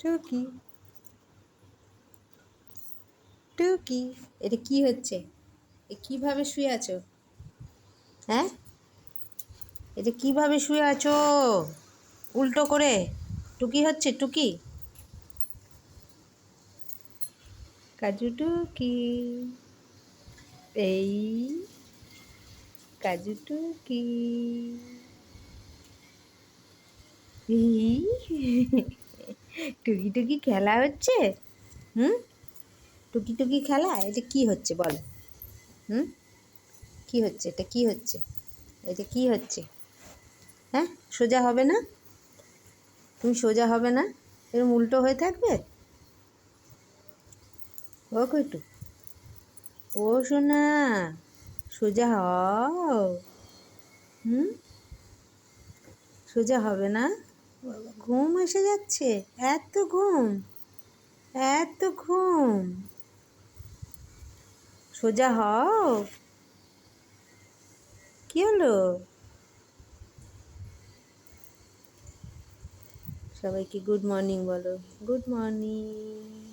টুকি টুকি, এটা কি হচ্ছে? এ কিভাবে শুয়ে আছো? হ্যাঁ, এটা কিভাবে শুয়ে আছো উল্টো করে? টুকি হচ্ছে টুকি। কাজু টুকি, এই কাজু টুকি, এই টুকি টুকি খেলা হচ্ছে। হুম, টুকি টুকি খেলা, এটা কি হচ্ছে বলো? হুম, কি হচ্ছে? এটা কি হচ্ছে? এটা কি হচ্ছে? হ্যাঁ, সোজা হবে না? তুমি সোজা হবে না? এরকম উল্টো হয়ে থাকবে? ও কইটু, ও সোনা, সোজা হও। হুম, সোজা হবে না? বাবা, ঘুম এসে যাচ্ছে, এত ঘুম, এত ঘুম। সোজা হও। কি হলো? সবাইকে গুড মর্নিং বলো। Good morning.